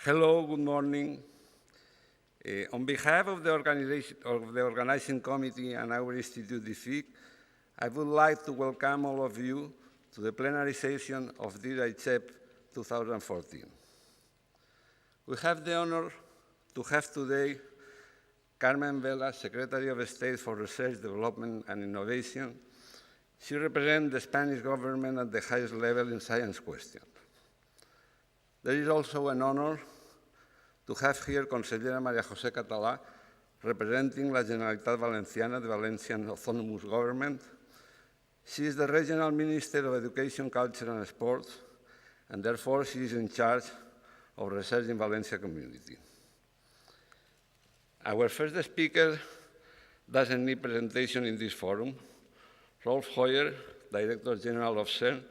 Hello, good morning. On behalf of the organizing committee and our institute, DFIC, I would like to welcome all of you to the plenary session of this ICEP 2014. We have the honor to have today Carmen Vela, Secretary of State for Research, Development and Innovation. She represents the Spanish government at the highest level in science questions. There is also an honor to have here Consellera María José Catalá, representing la Generalitat Valenciana, the Valencian Autonomous Government. She is the Regional Minister of Education, Culture and Sports, and therefore she is in charge of research in Valencia community. Our first speaker doesn't need presentation in this forum. Rolf Hoyer, Director General of CERN,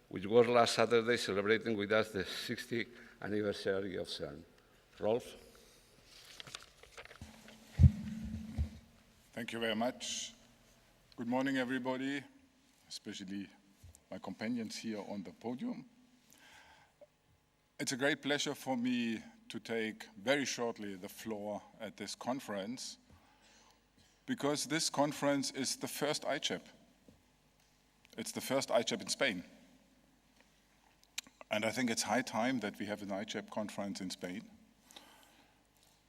which was last Saturday celebrating with us the 60th anniversary of CERN. Rolf? Thank you very much. Good morning, everybody, especially my companions here on the podium. It's a great pleasure for me to take very shortly the floor at this conference, because this conference is the first ICEP. It's the first ICEP in Spain. And I think it's high time that we have an ICEP conference in Spain,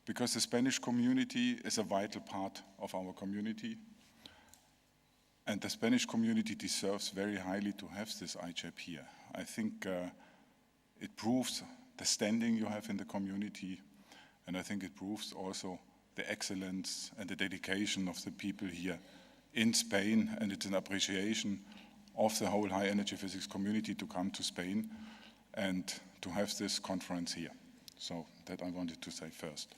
because the Spanish community is a vital part of our community. And the Spanish community deserves very highly to have this ICEP here. I think it proves the standing you have in the community, and I think it proves also the excellence and the dedication of the people here in Spain, and it's an appreciation of the whole high energy physics community to come to Spain and to have this conference here. So that I wanted to say first.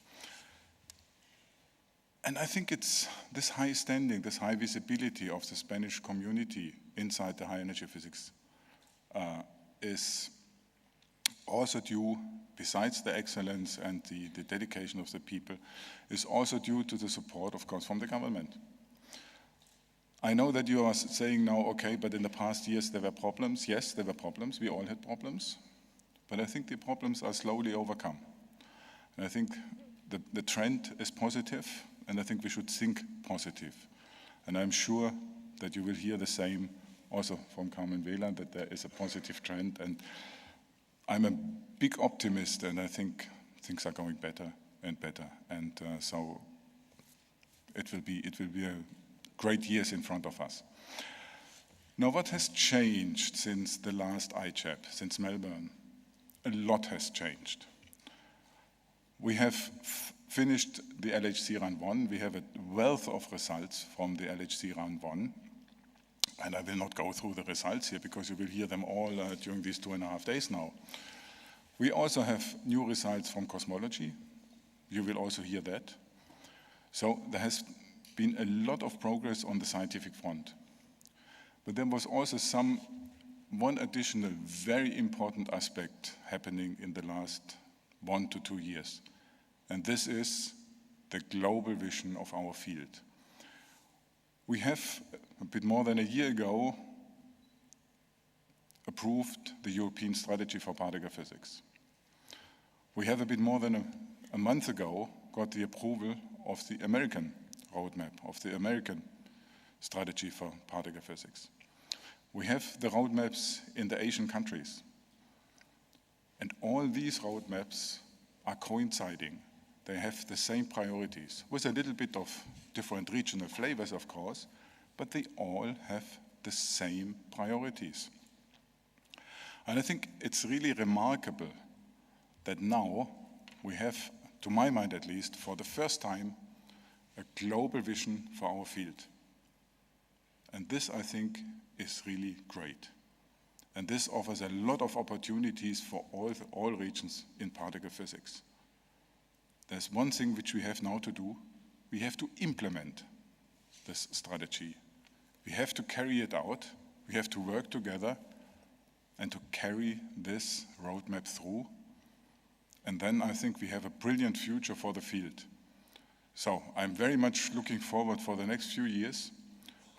And I think it's this high standing, this high visibility of the Spanish community inside the high energy physics is also due, besides the excellence and the dedication of the people, is also due to the support, of course, from the government. I know that you are saying now, okay, but in the past years there were problems. Yes, there were problems. We all had problems. But I think the problems are slowly overcome. And I think the trend is positive, and I think we should think positive. And I'm sure that you will hear the same also from Carmen Vela, that there is a positive trend. And I'm a big optimist, and I think things are going better and better. And so it will be a great years in front of us. Now, what has changed since the last ICEP, since Melbourne? A lot has changed. We have finished the LHC Round 1. We have a wealth of results from the LHC Round 1. And I will not go through the results here because you will hear them all during these 2.5 days now. We also have new results from cosmology. You will also hear that. So there has been a lot of progress on the scientific front. But there was also one additional very important aspect happening in the last 1 to 2 years. And this is the global vision of our field. We have, a bit more than a year ago, approved the European Strategy for Particle Physics. We have a bit more than a month ago got the approval of the American roadmap, of the American Strategy for Particle Physics. We have the roadmaps in the Asian countries. And all these roadmaps are coinciding. They have the same priorities, with a little bit of different regional flavors, of course, but they all have the same priorities. And I think it's really remarkable that now we have, to my mind at least, for the first time, a global vision for our field. And this, I think, is really great. And this offers a lot of opportunities for all regions in particle physics. There's one thing which we have now to do. We have to implement this strategy. We have to carry it out. We have to work together and to carry this roadmap through. And then I think we have a brilliant future for the field. So I'm very much looking forward for the next few years.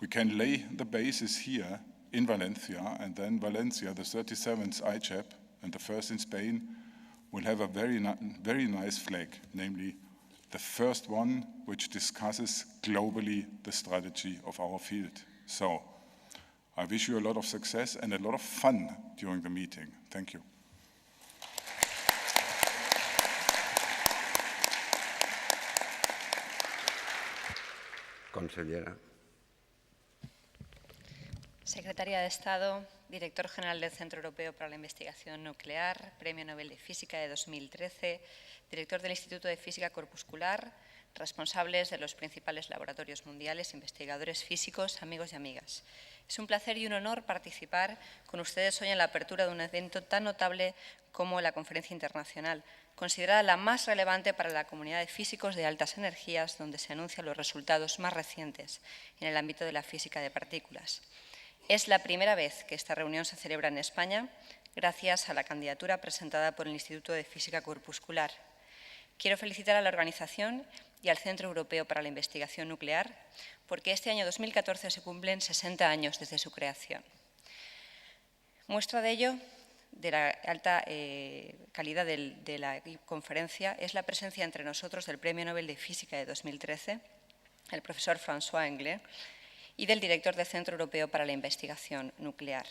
We can lay the basis here in Valencia, and then Valencia, the 37th ICEP, and the first in Spain, will have a very nice flag, namely the first one which discusses globally the strategy of our field. So I wish you a lot of success and a lot of fun during the meeting. Thank you. Consellera. Secretaria de Estado, Director General del Centro Europeo para la Investigación Nuclear, Premio Nobel de Física de 2013, Director del Instituto de Física Corpuscular, responsables de los principales laboratorios mundiales, investigadores físicos, amigos y amigas. Es un placer y un honor participar con ustedes hoy en la apertura de un evento tan notable como la Conferencia Internacional, considerada la más relevante para la comunidad de físicos de altas energías, donde se anuncian los resultados más recientes en el ámbito de la física de partículas. Es la primera vez que esta reunión se celebra en España, gracias a la candidatura presentada por el Instituto de Física Corpuscular. Quiero felicitar a la organización y al Centro Europeo para la Investigación Nuclear, porque este año 2014 se cumplen 60 años desde su creación. Muestra de ello, de la alta calidad de la conferencia, es la presencia entre nosotros del Premio Nobel de Física de 2013, el profesor François Englert, y del director del Centro Europeo para la Investigación Nuclear.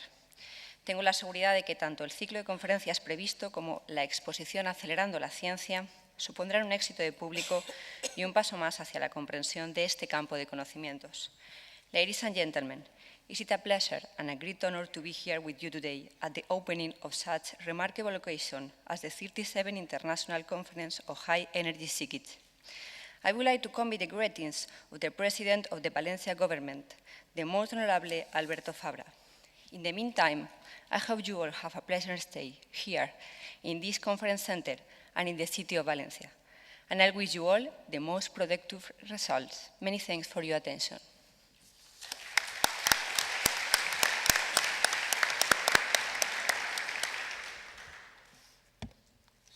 Tengo la seguridad de que tanto el ciclo de conferencias previsto como la exposición Acelerando la Ciencia supondrán un éxito de público y un paso más hacia la comprensión de este campo de conocimientos. Ladies and gentlemen, is it a pleasure and a great honor to be here with you today at the opening of such remarkable occasion as the 37th International Conference of High Energy Physics. I would like to convey the greetings of the President of the Valencia government, the Most Honorable Alberto Fabra. In the meantime, I hope you all have a pleasant stay here in this conference center and in the city of Valencia. And I wish you all the most productive results. Many thanks for your attention.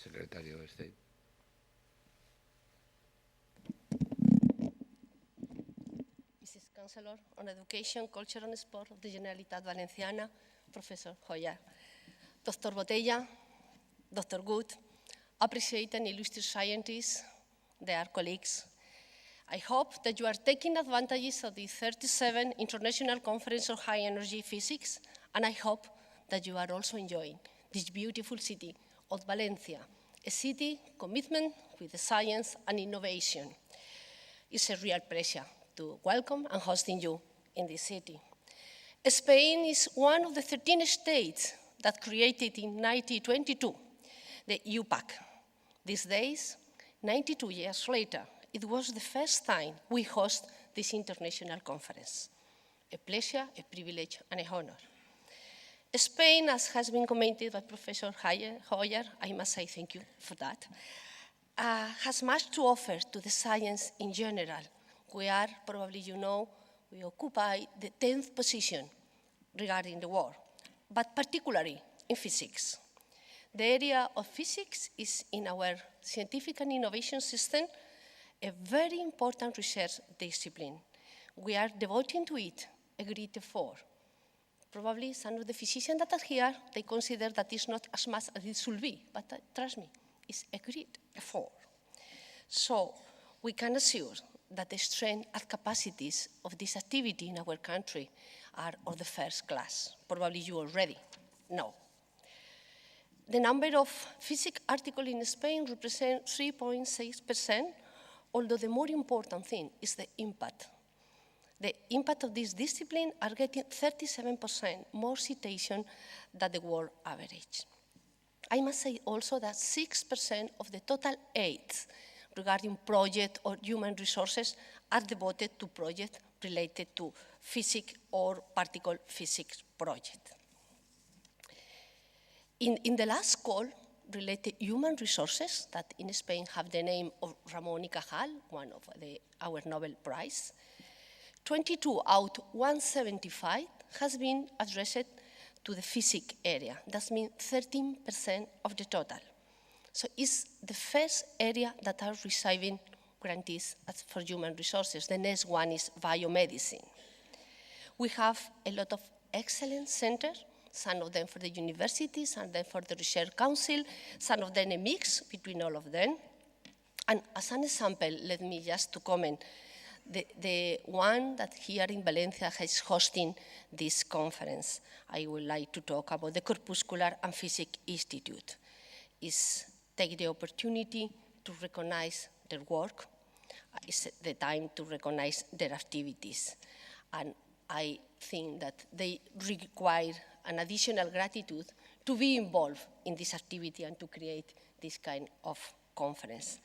Secretario de Estado. Mrs. Chancellor on Education, Culture and Sport of the Generalitat Valenciana, Professor Hoyer, Dr. Botella, Dr. Good, appreciated and illustrious scientists, their colleagues. I hope that you are taking advantages of the 37th International Conference of High Energy Physics, and I hope that you are also enjoying this beautiful city of Valencia, a city commitment with the science and innovation. It's a real pleasure to welcome and hosting you in this city. Spain is one of the 13 states that created in 1922 the EUPAC. These days, 92 years later, it was the first time we host this international conference. A pleasure, a privilege, and an honor. Spain, as has been commented by Professor Hoyer, I must say thank you for that, has much to offer to the science in general. We are, probably you know, we occupy the 10th position regarding the world, but particularly in physics. The area of physics is in our scientific and innovation system a very important research discipline. We are devoting to it a great effort. Probably some of the physicians that are here, they consider that it's not as much as it should be, but trust me, it's a great effort. So we can assure that the strength and capacities of this activity in our country are of the first class. Probably you already know. The number of physics articles in Spain represents 3.6%, although the more important thing is the impact. The impact of this discipline are getting 37% more citation than the world average. I must say also that 6% of the total aids regarding project or human resources are devoted to projects related to physics or particle physics project. In the last call related human resources that in Spain have the name of Ramón y Cajal, one of our Nobel Prize, 22 out of 175 has been addressed to the physics area. That means 13% of the total. So it's the first area that are receiving grantees for human resources. The next one is biomedicine. We have a lot of excellent centers some of them for the university, some of them for the research council, some of them a mix between all of them. And as an example, let me just to comment, the one that here in Valencia is hosting this conference, I would like to talk about the Corpuscular and Physics Institute. Is take the opportunity to recognize their work. It's the time to recognize their activities. And I think that they require an additional gratitude to be involved in this activity and to create this kind of conference.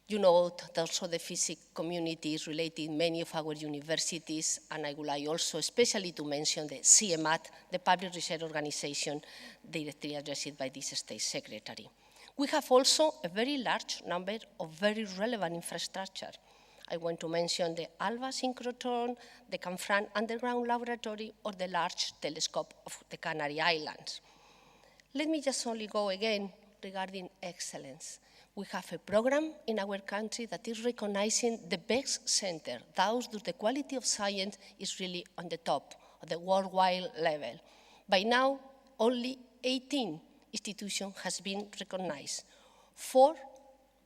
You know that also the physics community is related in many of our universities, and I would like also especially to mention the CEMAT, the public research organization directly addressed by this state secretary. We have also a very large number of very relevant infrastructure. I want to mention the ALBA synchrotron, the Canfranc Underground Laboratory, or the Large Telescope of the Canary Islands. Let me just only go again regarding excellence. We have a program in our country that is recognizing the best center, those where the quality of science is really on the top of the worldwide level. By now, only 18 institutions has been recognized. 4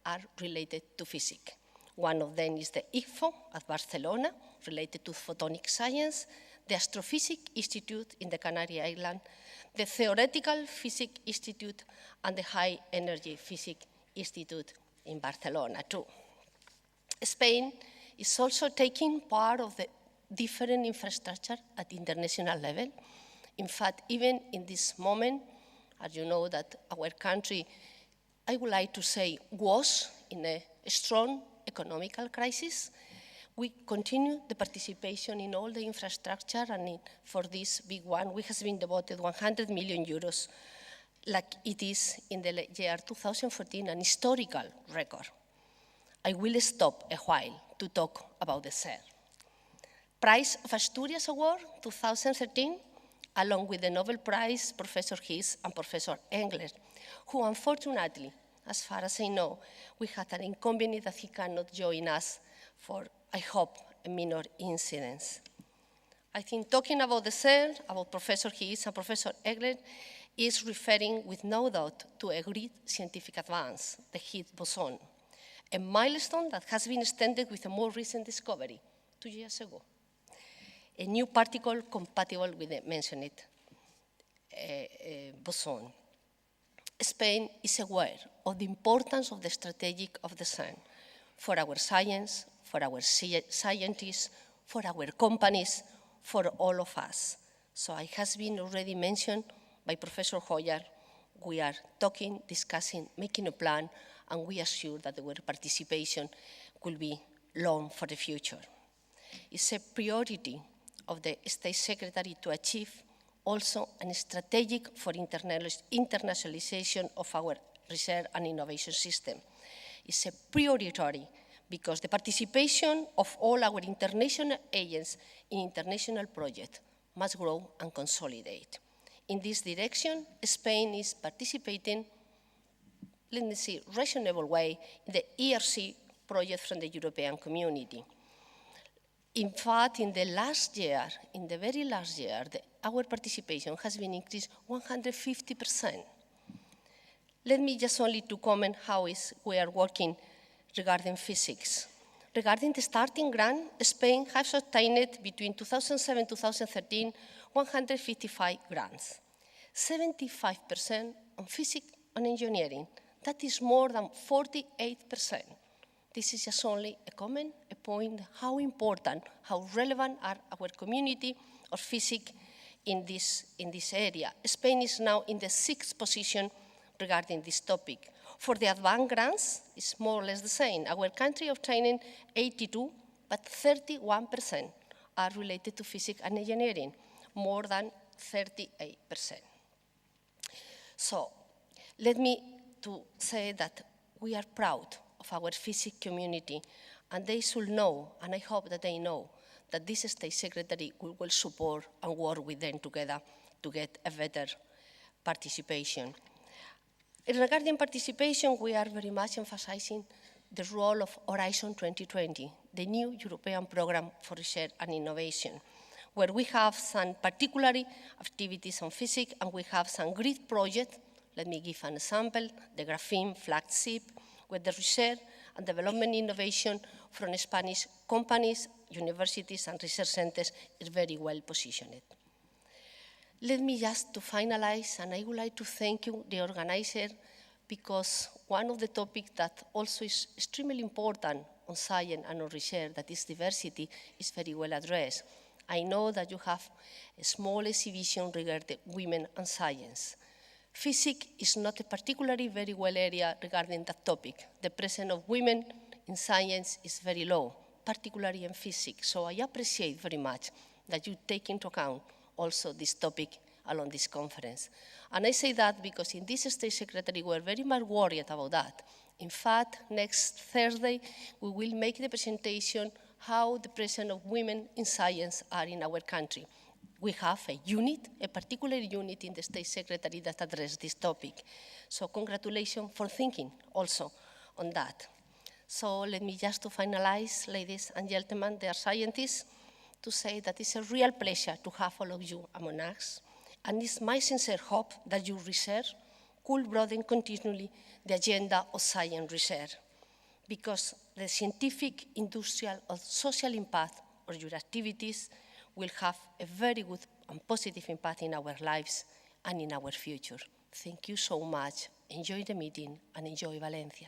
are related to physics. One of them is the IFO at Barcelona, related to photonic science, the Astrophysics Institute in the Canary Islands, the Theoretical Physics Institute, and the High Energy Physics Institute in Barcelona too. Spain is also taking part of the different infrastructure at the international level. In fact, even in this moment, as you know that our country, I would like to say, was in a strong economical crisis. We continue the participation in all the infrastructure, and for this big one, we have been devoted 100 million euros, like it is in the year 2014, an historical record. I will stop a while to talk about the CERN. Prize of Asturias Award 2013, along with the Nobel Prize, Professor Hiss and Professor Engler, who unfortunately, as far as I know, we had an inconvenience that he cannot join us for, I hope, a minor incident. I think talking about the CERN, about Professor Hiss and Professor Engler, is referring with no doubt to a great scientific advance, the Higgs boson, a milestone that has been extended with a more recent discovery 2 years ago, a new particle compatible with the mentioned boson. Spain is aware of the importance of the strategic of the CERN for our science, for our scientists, for our companies, for all of us. So it has been already mentioned by Professor Hoyer. We are talking, discussing, making a plan, and we are sure that our participation will be long for the future. It's a priority of the State Secretary to achieve also a strategic for internationalization of our research and innovation system. It's a priority because the participation of all our international agents in international projects must grow and consolidate. In this direction, Spain is participating, let me see, reasonable way in the ERC project from the European Community. In fact, in the last year, in the very last year, our participation has been increased 150%. Let me just only to comment how we are working regarding physics. Regarding the starting grant, Spain has obtained between 2007 and 2013 155 grants, 75% on physics and engineering. That is more than 48%. This is just only a comment, a point, how important, how relevant are our community of physics in this area. Spain is now in the 6th position regarding this topic. For the advanced grants, it's more or less the same. Our country obtaining 82, but 31% are related to physics and engineering, more than 38%. So let me to say that we are proud of our physics community, and they should know, and I hope that they know, that this State Secretary will support and work with them together to get a better participation. Regarding participation, we are very much emphasizing the role of Horizon 2020, the new European program for research and innovation. where we have some particular activities on physics and we have some great projects. Let me give an example, the graphene flagship, where the research and development innovation from Spanish companies, universities, and research centers is very well positioned. Let me just to finalize, and I would like to thank you, the organizer, because one of the topics that also is extremely important on science and on research, that is diversity, is very well addressed. I know that you have a small exhibition regarding women and science. Physics is not a particularly very well area regarding that topic. The presence of women in science is very low, particularly in physics. So I appreciate very much that you take into account also this topic along this conference. And I say that because in this State Secretary we're very much worried about that. In fact, next Thursday we will make the presentation how the presence of women in science are in our country. We have a unit, a particular unit in the State Secretary that addresses this topic. So congratulations for thinking also on that. So let me just to finalize, ladies and gentlemen, dear scientists, to say that it's a real pleasure to have all of you among us. And it's my sincere hope that your research could broaden continually the agenda of science research, because the scientific, industrial, or social impact of your activities will have a very good and positive impact in our lives and in our future. Thank you so much. Enjoy the meeting and enjoy Valencia.